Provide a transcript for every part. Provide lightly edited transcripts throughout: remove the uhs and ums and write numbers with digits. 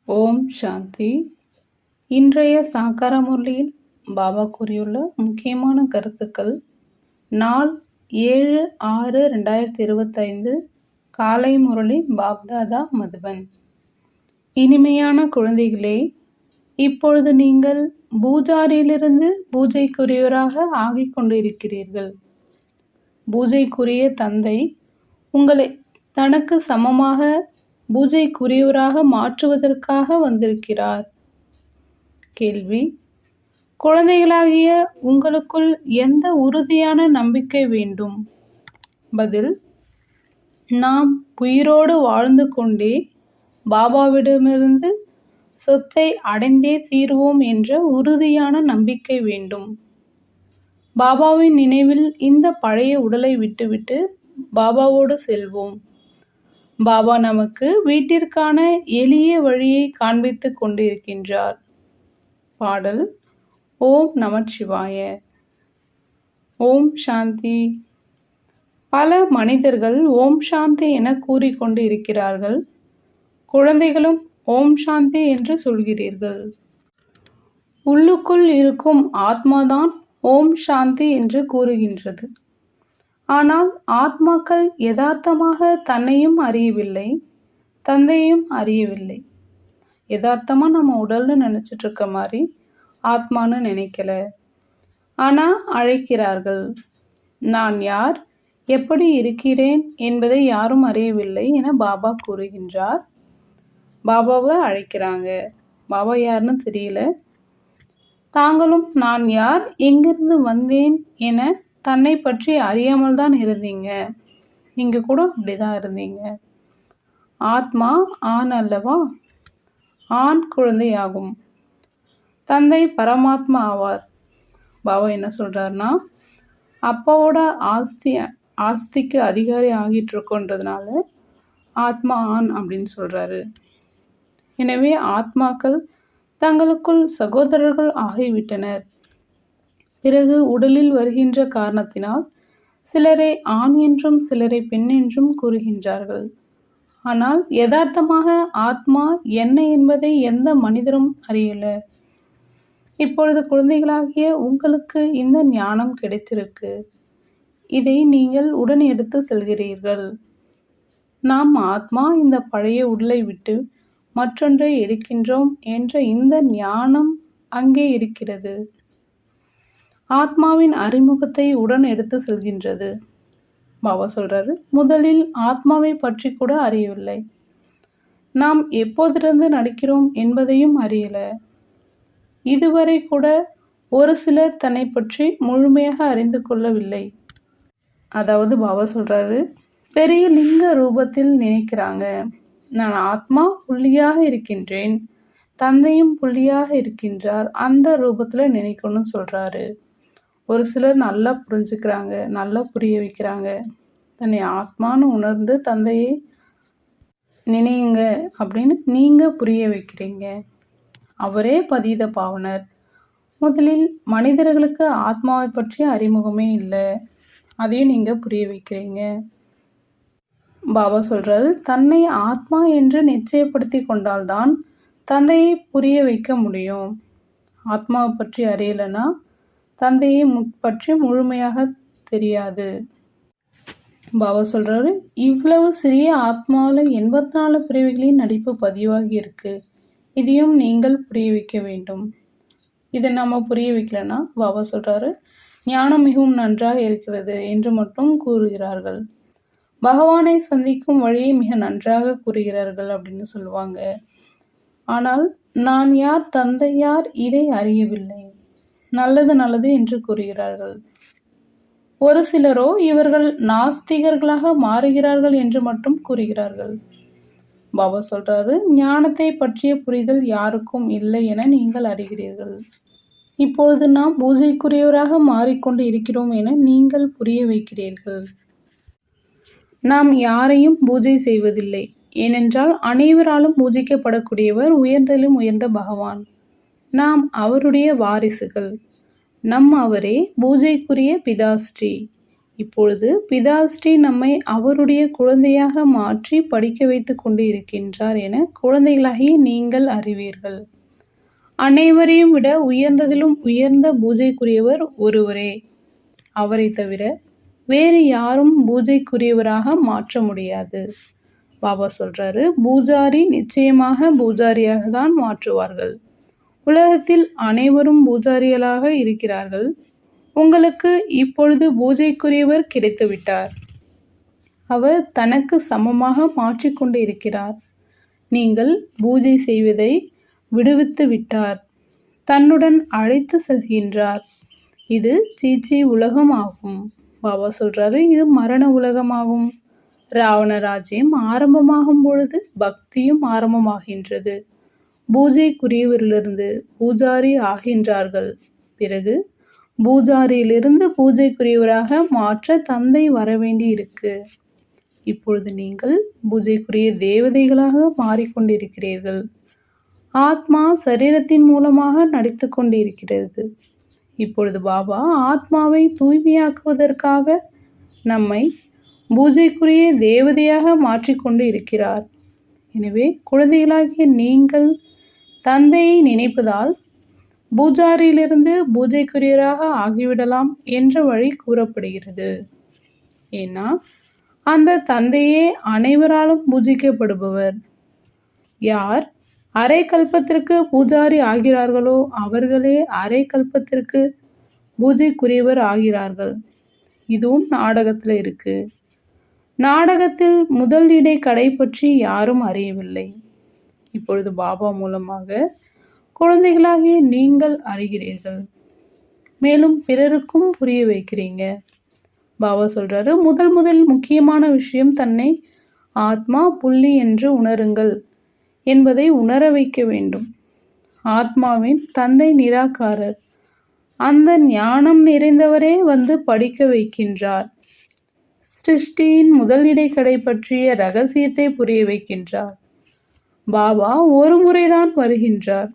ஓம் சாந்தி. இன்றைய சாக்கார முரளியில் பாபா கூறியுள்ள முக்கியமான கருத்துக்கள். நாள் 7/6/2025 காலை முரளி பாப்தாதா மதுபன். இனிமையான குழந்தைகளே, இப்பொழுது நீங்கள் பூஜாரியிலிருந்து பூஜைக்குரியவராக ஆகிக் கொண்டிருக்கிறீர்கள். பூஜைக்குரிய தந்தை உங்களை தனக்கு சமமாக பூஜைக்குரியவராக மாற்றுவதற்காக வந்திருக்கிறார். கேள்வி: குழந்தைகளாகிய உங்களுக்குள் எந்த உறுதியான நம்பிக்கை வேண்டும்? பதில்: நாம் உயிரோடு வாழ்ந்து கொண்டே பாபாவிடமிருந்து சொத்தை அடைந்தே தீர்வோம் என்ற உறுதியான நம்பிக்கை வேண்டும். பாபாவின் நினைவில் இந்த பழைய உடலை விட்டுவிட்டு பாபாவோடு செல்வோம். பாபா நமக்கு வீட்டிற்கான எளிய வழியை காண்பித்துக் கொண்டிருக்கின்றார். பாடல். ஓம் நமச்சிவாய. ஓம் சாந்தி. பல மனிதர்கள் ஓம் சாந்தி என கூறிக்கொண்டு இருக்கிறார்கள். குழந்தைகளும் ஓம் சாந்தி என்று சொல்கிறீர்கள். உள்ளுக்குள் இருக்கும் ஆத்மாதான் ஓம் சாந்தி என்று கூறுகின்றது. ஆனால் ஆத்மாக்கள் யதார்த்தமாக தன்னையும் அறியவில்லை, தந்தையும் அறியவில்லை. யதார்த்தமாக நம்ம உடல்னு நினச்சிட்டு இருக்க மாதிரி ஆத்மான்னு நினைக்கல. ஆனால் அழைக்கிறார்கள். நான் யார், எப்படி இருக்கிறேன் என்பதை யாரும் அறியவில்லை என பாபா கூறுகின்றார். பாபாவை அழைக்கிறாங்க. பாபா யாருன்னு தெரியல. தாங்களும் நான் யார், எங்கிருந்து வந்தேன் என தன்னை பற்றி அறியாமல் தான் இருந்தீங்க. நீங்கள் கூட அப்படிதான் இருந்தீங்க. ஆத்மா ஆண் அல்லவா? ஆண் குழந்தையாகும். தந்தை பரமாத்மா ஆவார். பாபா என்ன சொல்கிறாருன்னா, அப்பாவோட ஆஸ்திக்கு அதிகாரி ஆகிட்டு இருக்கோன்றதுனால ஆத்மா ஆண் அப்படின்னு சொல்கிறாரு. எனவே ஆத்மாக்கள் தங்களுக்குள் சகோதரர்கள் ஆகிவிட்டனர். பிறகு உடலில் வருகின்ற காரணத்தினால் சிலரை ஆண் என்றும் சிலரை பெண் என்றும் கூறுகின்றார்கள். ஆனால் யதார்த்தமாக ஆத்மா என்ன என்பதை எந்த மனிதரும் அறியல. இப்பொழுது குழந்தைகளாகிய உங்களுக்கு இந்த ஞானம் கிடைத்திருக்கு. இதை நீங்கள் உடன் எடுத்து செல்கிறீர்கள். நாம் ஆத்மா இந்த பழைய உடலை விட்டு மற்றொன்றை எடுக்கின்றோம் என்ற இந்த ஞானம் அங்கே இருக்கிறது. ஆத்மாவின் அறிமுகத்தை உடன் எடுத்து செல்கின்றது. பாபா சொல்றாரு, முதலில் ஆத்மாவை பற்றி கூட அறியவில்லை. நாம் எப்போதிருந்து நடிக்கிறோம் என்பதையும் அறியல. இதுவரை கூட ஒரு சிலர் தன்னை பற்றி முழுமையாக அறிந்து கொள்ளவில்லை. அதாவது பாபா சொல்றாரு, பெரிய லிங்க ரூபத்தில் நினைக்கிறாங்க. நான் ஆத்மா புள்ளியாக இருக்கின்றேன், தந்தையும் புள்ளியாக இருக்கின்றார், அந்த ரூபத்தில் நினைக்கணும்னு சொல்றாரு. ஒரு சிலர் நல்லா புரிஞ்சுக்கிறாங்க, நல்லா புரிய வைக்கிறாங்க. தன்னை ஆத்மான்னு உணர்ந்து தந்தையை நினையுங்க அப்படின்னு நீங்கள் புரிய வைக்கிறீங்க. அவரே பதீத பாவனர். முதலில் மனிதர்களுக்கு ஆத்மாவை பற்றிய அறிமுகமே இல்லை, அதையும் நீங்கள் புரிய வைக்கிறீங்க. பாபா சொல்கிறாரு, தன்னை ஆத்மா என்று நிச்சயப்படுத்தி கொண்டால்தான் தந்தையை புரிய வைக்க முடியும். ஆத்மாவை பற்றி அறியலைன்னா தந்தையை பற்றி முழுமையாக தெரியாது. பாபா சொல்கிறாரு, இவ்வளவு சிறிய ஆத்மாவில் 84 பிறவிகளின் நடிப்பு பதிவாகி இருக்கு. இதையும் நீங்கள் புரிய வைக்க வேண்டும். இதை நம்ம புரிய வைக்கலன்னா பாபா சொல்கிறாரு, ஞானம் மிகவும் நன்றாக இருக்கிறது என்று மட்டும் கூறுகிறார்கள். பகவானை சந்திக்கும் வழியை மிக நன்றாக கூறுகிறார்கள் அப்படின்னு சொல்லுவாங்க. ஆனால் நான் யார், தந்தை யார், இதை அறியவில்லை. நல்லது நல்லது என்று கூறுகிறார்கள். ஒரு சிலரோ இவர்கள் நாஸ்திகர்களாக மாறுகிறார்கள் என்று மட்டும் கூறுகிறார்கள். பாபா சொல்றாரு, ஞானத்தை பற்றிய புரிதல் யாருக்கும் இல்லை என நீங்கள் அறிகிறீர்கள். இப்பொழுது நாம் பூஜைக்குரியவராக மாறிக்கொண்டு இருக்கிறோம் என நீங்கள் புரிய வைக்கிறீர்கள். நாம் யாரையும் பூஜை செய்வதில்லை. ஏனென்றால் அனைவராலும் பூஜிக்கப்படக்கூடியவர் உயர்ந்தலும் உயர்ந்த பகவான். நாம் அவருடைய வாரிசுகள். அவரே பூஜைக்குரிய பிதாஸ்ரீ. இப்பொழுது பிதாஸ்ரீ நம்மை அவருடைய குழந்தையாக மாற்றி படிக்க வைத்து கொண்டு இருக்கின்றார் என குழந்தைகளாகிய நீங்கள் அறிவீர்கள். அனைவரையும் விட உயர்ந்ததிலும் உயர்ந்த பூஜைக்குரியவர் ஒருவரே. அவரை தவிர வேறு யாரும் பூஜைக்குரியவராக மாற்ற முடியாது. பாபா சொல்றாரு, பூஜாரி நிச்சயமாக பூஜாரியாக தான் மாற்றுவார்கள். உலகத்தில் அனைவரும் பூஜாரிகளாக இருக்கிறார்கள். உங்களுக்கு இப்பொழுது பூஜைக்குரியவர் கிடைத்துவிட்டார். அவர் தனக்கு சமமாக மாற்றிக்கொண்டு இருக்கிறார். நீங்கள் பூஜை செய்வதை விடுவித்து விட்டார். தன்னுடன் அழைத்து செல்கின்றார். இது சீச்சி உலகம் ஆகும். பாபா சொல்றாரு, இது மரண உலகமாகும். ராவண ராஜ்யம் ஆரம்பமாகும் பொழுது பக்தியும் ஆரம்பமாகின்றது. பூஜைக்குரியவரிலிருந்து பூஜாரி ஆகின்றார்கள். பிறகு பூஜாரியிலிருந்து பூஜைக்குரியவராக மாற்ற தந்தை வரவேண்டி இருக்கு. இப்பொழுது நீங்கள் பூஜைக்குரிய தேவதைகளாக மாறிக்கொண்டிருக்கிறீர்கள். ஆத்மா சரீரத்தின் மூலமாக நடித்து கொண்டிருக்கிறது. இப்பொழுது பாபா ஆத்மாவை தூய்மையாக்குவதற்காக நம்மை பூஜைக்குரிய தேவதையாக மாற்றிக்கொண்டு இருக்கிறார். எனவே குழந்தைகளாகிய நீங்கள் தந்தையை நினைப்பதால் பூஜாரியிலிருந்து பூஜைக்குரியராக ஆகிவிடலாம் என்ற வழி கூறப்படுகிறது. ஏன்னா அந்த தந்தையே அனைவராலும் பூஜிக்கப்படுபவர். யார் அரை கல்பத்திற்கு பூஜாரி ஆகிறார்களோ அவர்களே அரை கல்பத்திற்கு பூஜைக்குரியவர் ஆகிறார்கள். இதுவும் நாடகத்தில் இருக்கு. நாடகத்தில் முதல் இடை கடை பற்றி யாரும் அறியவில்லை. இப்பொழுது பாபா மூலமாக குழந்தைகளாகிய நீங்கள் அறிகிறீர்கள். மேலும் பிறருக்கும் புரிய வைக்கிறீங்க. பாபா சொல்றாரு, முதல் முக்கியமான விஷயம் தன்னை ஆத்மா புள்ளி என்று உணருங்கள் என்பதை உணர வைக்க வேண்டும். ஆத்மாவின் தந்தை நிராகாரர். அந்த ஞானம் நிறைந்தவரே வந்து படிக்க வைக்கின்றார். சிருஷ்டியின் முதல் இடைக்கடை பற்றிய ரகசியத்தை புரிய வைக்கின்றார். பாபா ஒரு முறைதான் வருகின்றார்.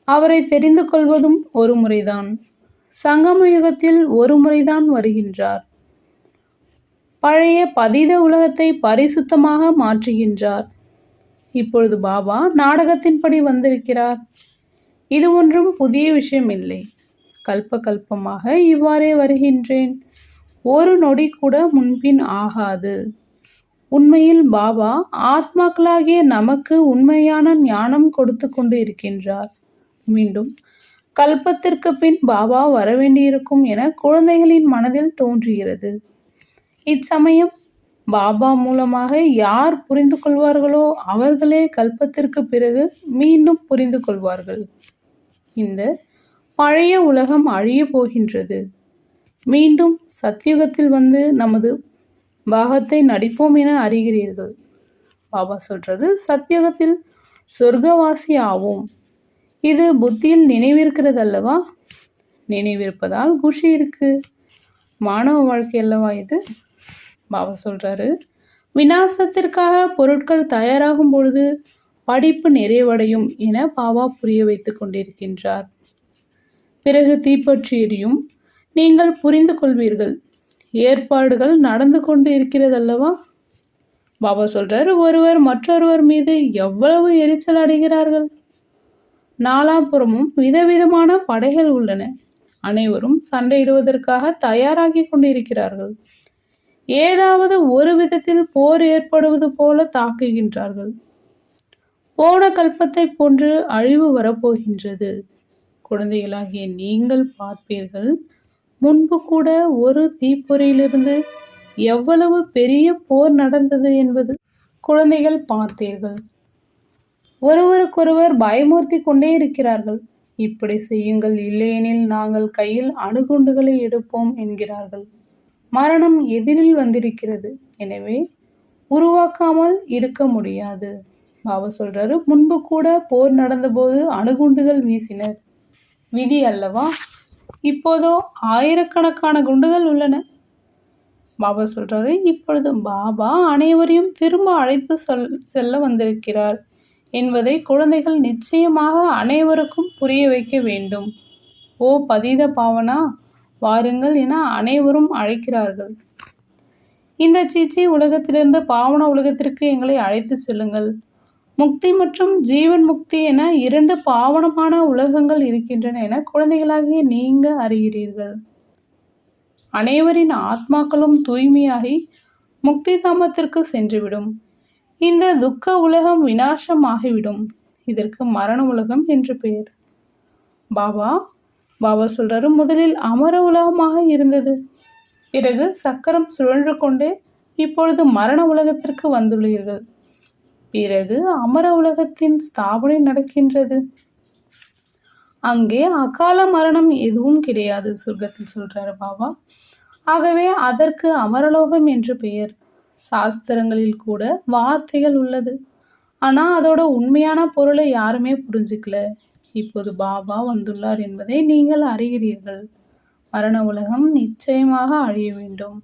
அவரை தெரிந்து கொள்வதும் ஒரு முறைதான். சங்கம யுகத்தில் ஒரு முறைதான் வருகின்றார். பழைய பதித உலகத்தை பரிசுத்தமாக மாற்றுகின்றார். இப்பொழுது பாபா நாடகத்தின்படி வந்திருக்கிறார். இது ஒன்றும் புதிய விஷயம் இல்லை. கல்ப கல்பமாக இவ்வாறே வருகின்றேன். ஒரு நொடி கூட முன்பின் ஆகாது. உண்மையில் பாபா ஆத்மாக்களாகிய நமக்கு உண்மையான ஞானம் கொடுத்து கொண்டு இருக்கின்றார். மீண்டும் கல்பத்திற்கு பின் பாபா வரவேண்டியிருக்கும் என குழந்தைகளின் மனதில் தோன்றுகிறது. இச்சமயம் பாபா மூலமாக யார் புரிந்து கொள்வார்களோ அவர்களே கல்பத்திற்கு பிறகு மீண்டும் புரிந்து கொள்வார்கள். இந்த பழைய உலகம் அழிய போகின்றது. மீண்டும் சத்யுகத்தில் வந்து நமது பாகத்தை நடிப்போம் என அறிகிறீர்கள். பாபா சொல்றாரு, சத்யுகத்தில் சொர்க்கவாசி ஆவோம். இது புத்தியில் நினைவிருக்கிறது அல்லவா? நினைவிருப்பதால் குஷி இருக்கு. மாணவ வாழ்க்கை அல்லவா இது? பாபா சொல்றாரு, விநாசத்திற்காக பொருட்கள் தயாராகும் பொழுது படிப்பு நிறைவடையும் என பாபா புரிய வைத்து கொண்டிருக்கின்றார். பிறகு தீப்பற்றி எரியும். நீங்கள் புரிந்து கொள்வீர்கள். ஏற்பாடுகள் நடந்து கொண்டு இருக்கிறதல்லவா? பாபா சொல்றாரு, ஒருவர் மற்றொருவர் மீது எவ்வளவு எரிச்சல் அடைகிறார்கள். நாலாபுறமும் விதவிதமான படைகள் உள்ளன. அனைவரும் சண்டையிடுவதற்காக தயாராகி கொண்டிருக்கிறார்கள். ஏதாவது ஒரு விதத்தில் போர் ஏற்படுவது போல தாக்குகின்றார்கள். போன கல்பத்தை போன்று அழிவு வரப்போகின்றது. குழந்தைகளாகிய நீங்கள் பார்ப்பீர்கள், முன்பு கூட ஒரு தீப்பொறியிலிருந்து எவ்வளவு பெரிய போர் நடந்தது என்பது குழந்தைகள் பார்த்தீர்கள். ஒருவருக்கொருவர் பயமுறுத்தி கொண்டே இருக்கிறார்கள். இப்படி செய்யுங்கள், இல்லையெனில் நாங்கள் கையில் அணுகுண்டுகளை எடுப்போம் என்கிறார்கள். மரணம் எதிரில் வந்திருக்கிறது. எனவே உருவாக்காமல் இருக்க முடியாது. பாபா சொல்றாரு, முன்பு கூட போர் நடந்தபோது அணுகுண்டுகள் வீசினர். விதி அல்லவா? இப்போதோ ஆயிரக்கணக்கான குண்டுகள் உள்ளன. பாபா சொல்றாரு, இப்பொழுது பாபா அனைவரையும் திரும்ப அழைத்து செல்ல வந்திருக்கிறார் என்பதை குழந்தைகள் நிச்சயமாக அனைவருக்கும் புரிய வைக்க வேண்டும். ஓ பதித பாவனா, வாருங்கள் என அனைவரும் அழைக்கிறார்கள். இந்த சீச்சி உலகத்திலிருந்து பாவன உலகத்திற்கு எங்களை அழைத்து செல்லுங்கள். முக்தி மற்றும் ஜீவன் முக்தி என 2 பாவனமான உலகங்கள் இருக்கின்றன என குழந்தைகளாகிய நீங்க அறிகிறீர்கள். அனைவரின் ஆத்மாக்களும் தூய்மையாகி முக்தி தாமத்திற்கு சென்றுவிடும். இந்த துக்க உலகம் விநாசமாகிவிடும். இதற்கு மரண உலகம் என்று பெயர். பாபா சொல்றாரு, முதலில் அமர உலகமாக இருந்தது. பிறகு சக்கரம் சுழன்று கொண்டே இப்பொழுது மரண உலகத்திற்கு வந்துள்ளீர்கள். பிறகு அமர உலகத்தின் ஸ்தாபனை நடக்கின்றது. அங்கே அகால மரணம் எதுவும் கிடையாது சொர்க்கத்தில் சொல்றாரு பாபா. ஆகவே அதற்கு அமரலோகம் என்று பெயர். சாஸ்திரங்களில் கூட வார்த்தைகள் உள்ளது, ஆனால் அதோட உண்மையான பொருளை யாருமே புரிஞ்சுக்கல. இப்போது பாபா வந்துள்ளார் என்பதை நீங்கள் அறிகிறீர்கள். மரண உலகம் நிச்சயமாக அழிய வேண்டும்.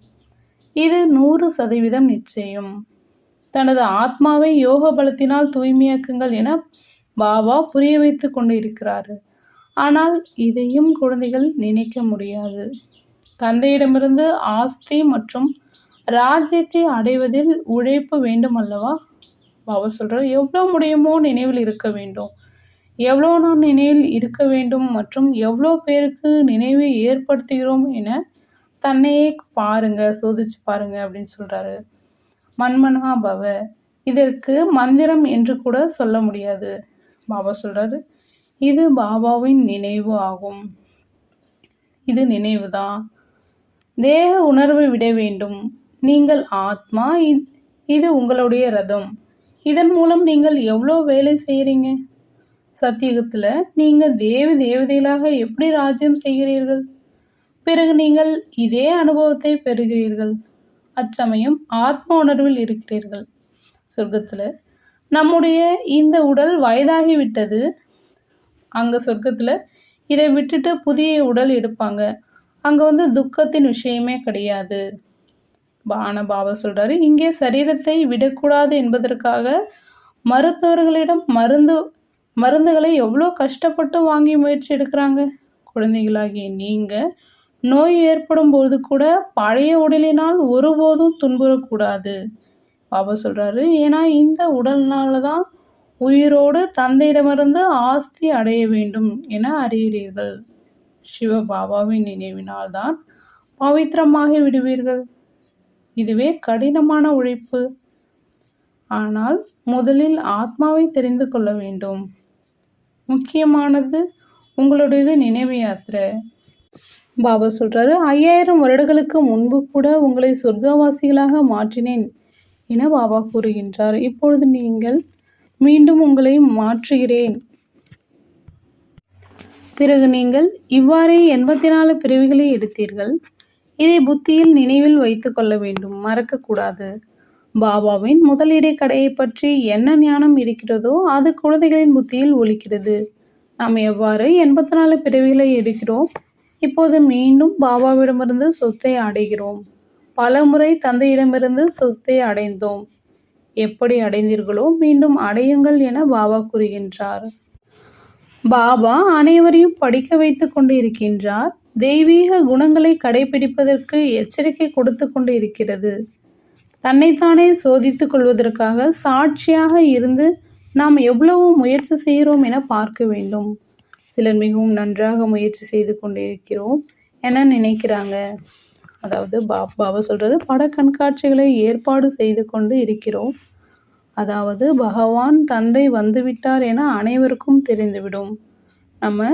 இது 100% நிச்சயம். தனது ஆத்மாவை யோக பலத்தினால் தூய்மையாக்குங்கள் என பாபா புரிய வைத்து கொண்டு இருக்கிறாரு. ஆனால் இதையும் குழந்தைகள் நினைக்க முடியாது. தந்தையிடமிருந்து ஆஸ்தி மற்றும் ராஜ்யத்தை அடைவதில் உழைப்பு வேண்டும் அல்லவா? பாபா சொல்றார், எவ்வளோ முடியுமோ நினைவில் இருக்க வேண்டும். எவ்வளோ நான் நினைவில் இருக்க வேண்டும் மற்றும் எவ்வளோ பேருக்கு நினைவை ஏற்படுத்துகிறோம் என தன்னையே பாருங்க, சோதிச்சு பாருங்க அப்படின்னு சொல்றாரு. மன்மனா பவ, இதற்கு மந்திரம் என்று கூட சொல்ல முடியாது. பாபா சொல்றாரு, இது பாபாவின் நினைவு ஆகும். இது நினைவுதான். தேக உணர்வை விட வேண்டும். நீங்கள் ஆத்மா, இது உங்களுடைய ரதம். இதன் மூலம் நீங்கள் எவ்வளோ வேலை செய்கிறீங்க. சத்தியுகத்தில் நீங்கள் தேவதைகளாக எப்படி ராஜ்யம் செய்கிறீர்கள். பிறகு நீங்கள் இதே அனுபவத்தை பெறுகிறீர்கள். அச்சமயம் ஆத்ம உணர்வில் இருக்கிறீர்கள். சொர்க்கத்தில் நம்முடைய இந்த உடல் வயதாகிவிட்டது. அங்கே சொர்க்கத்தில் இதை விட்டுட்டு புதிய உடல் எடுப்பாங்க. அங்கே துக்கத்தின் விஷயமே கிடையாது. பாபா சொல்கிறாரு, இங்கே சரீரத்தை விடக்கூடாது என்பதற்காக மருத்துவர்களிடம் மருந்துகளை எவ்வளோ கஷ்டப்பட்டு வாங்கி முயற்சி எடுக்கிறாங்க. குழந்தைகளாகிய நீங்கள் நோய் ஏற்படும் போது கூட பழைய உடலினால் ஒருபோதும் துன்புறக்கூடாது. பாபா சொல்கிறாரு, ஏன்னா இந்த உடல்னால தான் உயிரோடு தந்தையிடமிருந்து ஆஸ்தி அடைய வேண்டும் என அறிகிறீர்கள். சிவ பாபாவின் நினைவினால் தான் பவித்திரமாகி விடுவீர்கள். இதுவே கடினமான உழைப்பு. ஆனால் முதலில் ஆத்மாவை தெரிந்து கொள்ள வேண்டும். முக்கியமானது உங்களுடையது நினைவு யாத்திரை. பாபா சொல்றாரு, 5000 வருடங்களுக்கு முன்பு கூட உங்களை சொர்க்கவாசிகளாக மாற்றினேன் என பாபா கூறுகின்றார். இப்பொழுது நீங்கள் மீண்டும் உங்களை மாற்றுகிறேன். பிறகு நீங்கள் இவ்வாறே 84 பிறவிகளை எடுத்தீர்கள். இதை புத்தியில் நினைவில் வைத்து கொள்ள வேண்டும், மறக்கக்கூடாது. பாபாவின் முதல் இடைக்கடையை பற்றி என்ன ஞானம் இருக்கிறதோ அது குழந்தைகளின் புத்தியில் ஒலிக்கிறது. நாம் எவ்வாறு 84 பிறவிகளை எடுக்கிறோம். இப்போது மீண்டும் பாபாவிடமிருந்து சொத்தை அடைகிறோம். பல முறை தந்தையிடமிருந்து சொத்தை அடைந்தோம். எப்படி அடைந்தீர்களோ மீண்டும் அடையுங்கள் என பாபா கூறுகின்றார். பாபா அனைவரையும் படிக்க வைத்து கொண்டு இருக்கின்றார். தெய்வீக குணங்களை கடைபிடிப்பதற்கு எச்சரிக்கை கொடுத்து கொண்டு இருக்கிறது. தன்னைத்தானே சோதித்துக் கொள்வதற்காக சாட்சியாக இருந்து நாம் எவ்வளவு முயற்சி செய்கிறோம் என பார்க்க வேண்டும். சிலர் மிகவும் நன்றாக முயற்சி செய்து கொண்டு இருக்கிறோம் என நினைக்கிறாங்க. அதாவது பாபா சொல்கிறது, பட கண்காட்சிகளை ஏற்பாடு செய்து கொண்டு இருக்கிறோம். அதாவது பகவான் தந்தை வந்துவிட்டார் என அனைவருக்கும் தெரிந்துவிடும். நம்ம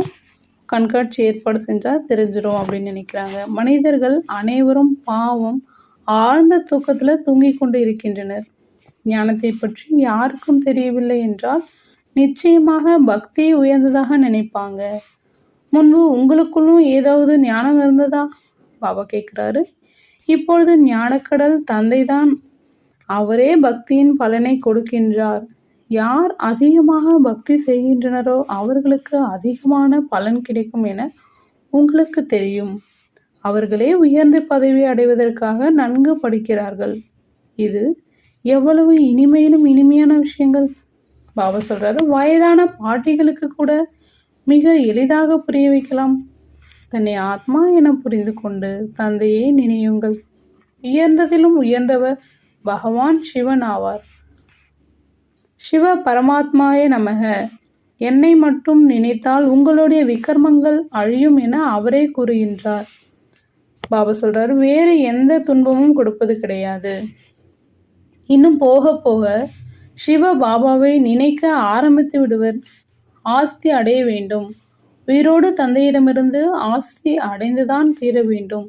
கண்காட்சி ஏற்பாடு செஞ்சால் தெரிஞ்சிடும் அப்படின்னு நினைக்கிறாங்க. மனிதர்கள் அனைவரும் பாவம் ஆழ்ந்த தூக்கத்தில் தூங்கிக் கொண்டு இருக்கின்றனர். ஞானத்தை பற்றி யாருக்கும் தெரியவில்லை என்றால் நிச்சயமாக பக்தியை உயர்ந்ததாக நினைப்பாங்க. முன்பு உங்களுக்குள்ளும் ஏதாவது ஞானம் இருந்ததா? பாபா கேட்குறாரு. இப்பொழுது ஞானக்கடல் தந்தைதான். அவரே பக்தியின் பலனை கொடுக்கின்றார். யார் அதிகமாக பக்தி செய்கின்றனரோ அவர்களுக்கு அதிகமான பலன் கிடைக்கும் என உங்களுக்கு தெரியும். அவர்களே உயர்ந்த பதவி அடைவதற்காக நன்கு படிக்கிறார்கள். இது எவ்வளவு இனிமையிலும் இனிமையான விஷயங்கள். பாபா சொல்றாரு, வயதான பாட்டிகளுக்கு கூட மிக எளிதாக புரிய வைக்கலாம். தன்னை ஆத்மா என புரிந்து கொண்டு தந்தையை நினையுங்கள். உயர்ந்ததிலும் உயர்ந்தவர் பகவான் சிவன் ஆவார். சிவ பரமாத்மாய நமக. என்னை மட்டும் நினைத்தால் உங்களுடைய விகர்மங்கள் அழியும் என அவரே கூறுகின்றார். பாபா சொல்றாரு, வேறு எந்த துன்பமும் கொடுப்பது கிடையாது. இன்னும் போக போக சிவ பாபாவை நினைக்க ஆரம்பித்து விடுவர். ஆஸ்தி அடைய வேண்டும். உயிரோடு தந்தையிடமிருந்து ஆஸ்தி அடைந்துதான் தீர வேண்டும்.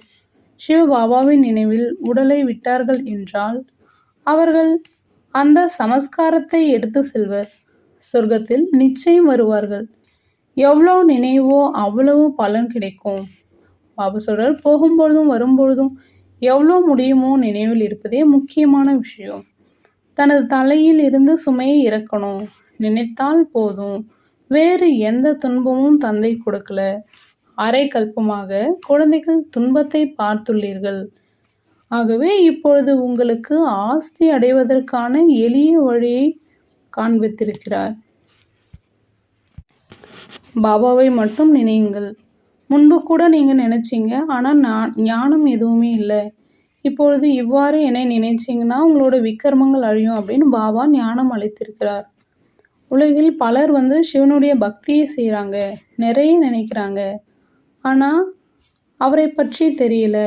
சிவ பாபாவின் நினைவில் உடலை விட்டார்கள் என்றால் அவர்கள் அந்த சமஸ்காரத்தை எடுத்து செல்வர். சொர்க்கத்தில் நிச்சயம் வருவார்கள். எவ்வளவு நினைவோ அவ்வளவு பலன் கிடைக்கும். பாபா சொல்றார், போகும்பொழுதும் வரும்பொழுதும் எவ்வளோ முடியுமோ நினைவில் இருப்பதே முக்கியமான விஷயம். தனது தலையில் இருந்து சுமையை இறக்கணும். நினைத்தால் போதும். வேறு எந்த துன்பமும் தந்தை கொடுக்கல. அரை கல்பமாக குழந்தைகள் துன்பத்தை பார்த்துள்ளீர்கள். ஆகவே இப்பொழுது உங்களுக்கு ஆஸ்தி அடைவதற்கான எளிய வழியை காண்பித்திருக்கிறார். பாபாவை மட்டும் நினையுங்கள். முன்பு கூட நீங்கள் நினைச்சிங்க, ஆனால் ஞானம் எதுவுமே இல்லை. இப்பொழுது இவ்வாறு என்னை நினைச்சிங்கன்னா உங்களோட விக்கர்மங்கள் அழியும் அப்படின்னு பாபா ஞானம் அளித்திருக்கிறார். உலகில் பலர் சிவனுடைய பக்தியை செய்கிறாங்க, நிறைய நினைக்கிறாங்க, ஆனால் அவரை பற்றி தெரியல.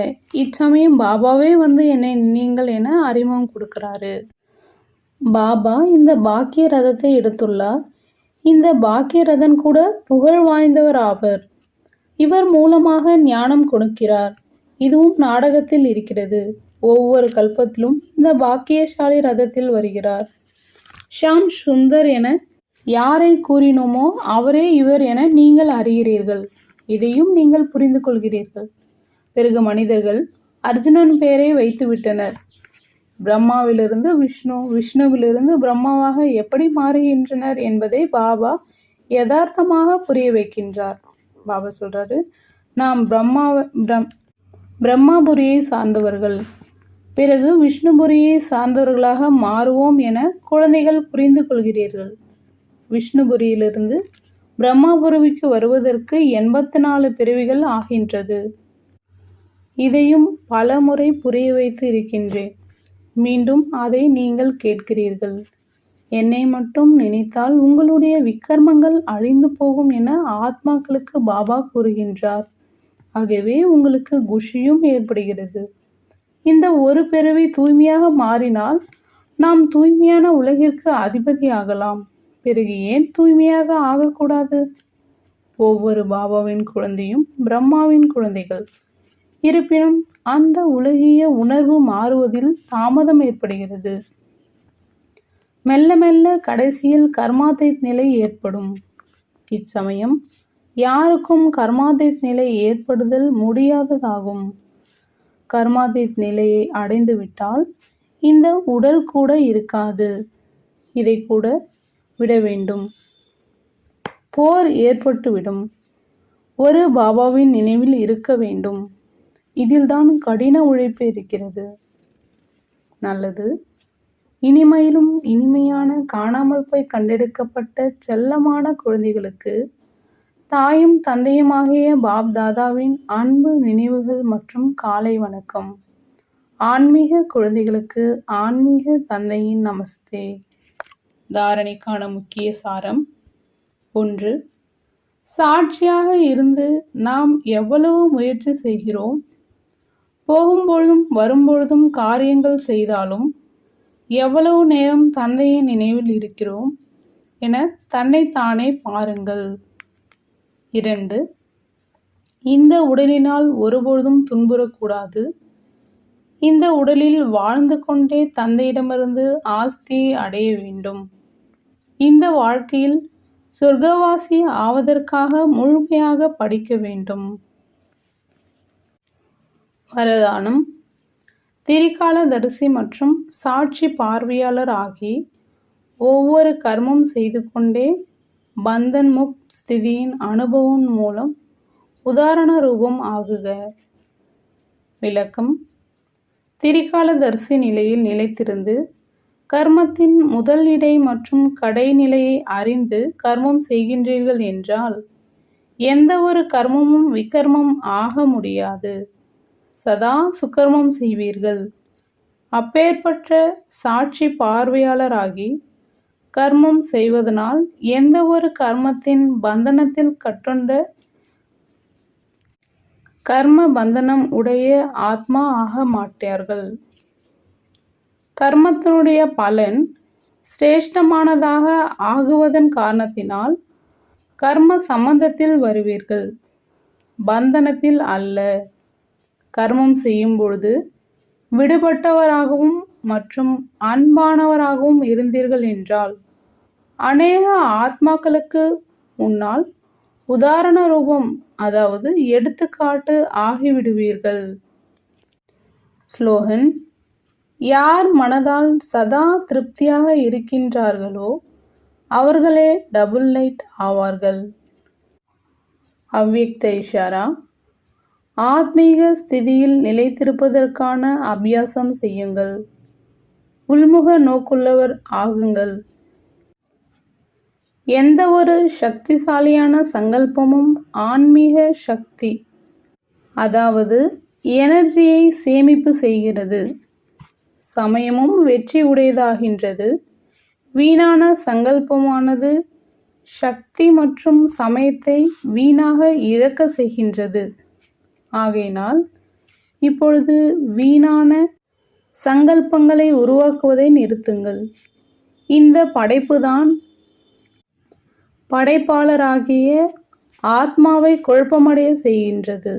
இச்சமயம் பாபாவே என்னை நீங்கள் என அறிமுகம் கொடுக்கிறாரு. பாபா இந்த பாக்கிய ரதத்தை எடுத்துள்ளார். இந்த பாக்கிய ரதன் கூட புகழ் வாய்ந்தவர் ஆவர். இவர் மூலமாக ஞானம் கொடுக்கிறார். இதுவும் நாடகத்தில் இருக்கிறது. ஒவ்வொரு கல்பத்திலும் இந்த பாக்கியசாலி ரதத்தில் வருகிறார். ஷாம் சுந்தர் என யாரை கூறினோமோ அவரே இவர் என நீங்கள் அறிகிறீர்கள். இதையும் நீங்கள் புரிந்து கொள்கிறீர்கள். பிறகு மனிதர்கள் அர்ஜுனன் பெயரை வைத்து விட்டனர். பிரம்மாவிலிருந்து விஷ்ணு, விஷ்ணுவிலிருந்து பிரம்மாவாக எப்படி மாறுகின்றனர் என்பதை பாபா யதார்த்தமாக புரிய வைக்கின்றார். பாபா சொல்றாரு, நாம் பிரம்மாபுரியை சார்ந்தவர்கள், பிறகு விஷ்ணுபுரியை சார்ந்தவர்களாக மாறுவோம் என குழந்தைகள் புரிந்து கொள்கிறீர்கள். விஷ்ணுபுரியிலிருந்து பிரம்மாபுரிக்கு வருவதற்கு 84 பிறவிகள் ஆகின்றது. இதையும் பல முறை புரிய வைத்து இருக்கின்றேன். மீண்டும் அதை நீங்கள் கேட்கிறீர்கள். என்னை மட்டும் நினைத்தால் உங்களுடைய விக்கர்மங்கள் அழிந்து போகும் என ஆத்மாக்களுக்கு பாபா கூறுகின்றார். ஆகவே உங்களுக்கு குஷியும் ஏற்படுகிறது. இந்த ஒரு பிறவி தூய்மையாக மாறினால் நாம் தூய்மையான உலகிற்கு அதிபதி ஆகலாம். பிறகு ஏன் தூய்மையாக ஆகக்கூடாது? ஒவ்வொரு பாபாவின் குழந்தையும் பிரம்மாவின் குழந்தைகள். இருப்பினும் அந்த உலகிய உணர்வு மாறுவதில் தாமதம் ஏற்படுகிறது. மெல்ல மெல்ல கடைசியில் கர்மாதீத் நிலை ஏற்படும். இச்சமயம் யாருக்கும் கர்மாதீத் நிலை ஏற்படுதல் முடியாததாகும். கர்மாதீத் நிலையை அடைந்துவிட்டால் இந்த உடல் கூட இருக்காது. இதை கூட விட வேண்டும். போர் ஏற்பட்டுவிடும். ஒரு பாபாவின் நினைவில் இருக்க வேண்டும். இதில்தான் கடின உழைப்பு இருக்கிறது. நல்லது. இனிமையிலும் இனிமையான காணாமல் போய் கண்டெடுக்கப்பட்ட செல்லமான குழந்தைகளுக்கு தாயும் தந்தையுமாகிய பாப் தாதாவின் அன்பு நினைவுகள் மற்றும் காலை வணக்கம். ஆன்மீக குழந்தைகளுக்கு ஆன்மீக தந்தையின் நமஸ்தே. தாரணைக்கான முக்கிய சாரம். 1. சாட்சியாக இருந்து நாம் எவ்வளவு முயற்சி செய்கிறோம், போகும்பொழுதும் வரும்பொழுதும் காரியங்கள் செய்தாலும் எவ்வளவு நேரம் தந்தையின் நினைவில் இருக்கிறோம் என தன்னைத்தானே பாருங்கள். 2. இந்த உடலினால் ஒருபொழுதும் துன்புறக்கூடாது. இந்த உடலில் வாழ்ந்து கொண்டே தந்தையிடமிருந்து ஆஸ்தியை அடைய வேண்டும். இந்த வாழ்க்கையில் சொர்க்கவாசி ஆவதற்காக முழுமையாக படிக்க வேண்டும். வரதானம். திரிகால தரிசி மற்றும் சாட்சி பார்வையாளர் ஆகி ஒவ்வொரு கர்மம் செய்து கொண்டே பந்தன் முக்த் ஸ்திதியின் அனுபவம் மூலம் உதாரண ரூபம் ஆகுக. விளக்கம். திரிகால தரிசி நிலையில் நிலைத்திருந்து கர்மத்தின் முதல் இடை மற்றும் கடைநிலையை அறிந்து கர்மம் செய்கின்றீர்கள் என்றால் எந்த ஒரு கர்மமும் விகர்மம் ஆக முடியாது. சதா சுகர்மம் செய்வீர்கள். அப்பேற்பட்ட சாட்சி பார்வையாளராகி கர்மம் செய்வதனால் எந்த ஒரு கர்மத்தின் பந்தனத்தில் கட்டுண்ட கர்ம பந்தனம் உடைய ஆத்மா ஆக மாட்டார்கள். கர்மத்தினுடைய பலன் சிரேஷ்டமானதாக ஆகுவதன் காரணத்தினால் கர்ம சம்பந்தத்தில் வருவீர்கள், பந்தனத்தில் அல்ல. கர்மம் செய்யும் பொழுது விடுபட்டவராகவும் மற்றும் அன்பானவராகவும் இருந்தீர்கள் என்றால் அநேக ஆத்மாக்களுக்கு முன்னால் உதாரண ரூபம், அதாவது எடுத்துக்காட்டு ஆகிவிடுவீர்கள். ஸ்லோகன்: யார் மனதால் சதா திருப்தியாக இருக்கின்றார்களோ அவர்களே டபுள் லைட் ஆவார்கள். அவ்யக்த இஷாரா: ஆத்மீக ஸ்திதியில் நிலைத்திருப்பதற்கான அபியாசம் செய்யுங்கள். உள்முக நோக்குள்ளவர் ஆகுங்கள். எந்த ஒரு சக்திசாலியான சங்கல்பமும் ஆன்மீக சக்தி, அதாவது எனர்ஜியை சேமிப்பு செய்கிறது. சமயமும் வெற்றி உடையதாகின்றது. வீணான சங்கல்பமானது சக்தி மற்றும் சமயத்தை வீணாக இழக்க செய்கின்றது. ஆகையினால் இப்பொழுது வீணான சங்கல்பங்களை உருவாக்குவதை நிறுத்துங்கள். இந்த படைப்புதான் படைப்பாளராகிய ஆத்மாவை குழப்பமடைய செய்கின்றது.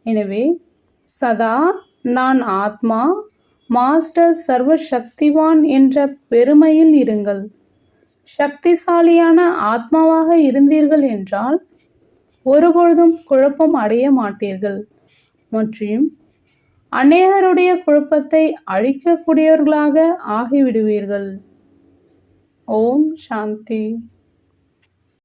எனவே சதா நான் ஆத்மா, மாஸ்டர், சர்வ சக்திவான் என்ற பெருமையில் இருங்கள். சக்திசாலியான ஆத்மாவாக இருந்தீர்கள் என்றால் ஒருபொழுதும் குழப்பம் அடைய மாட்டீர்கள் மற்றும் அநேகருடைய குழப்பத்தை அழிக்கக்கூடியவர்களாக ஆகிவிடுவீர்கள். ஓம் சாந்தி.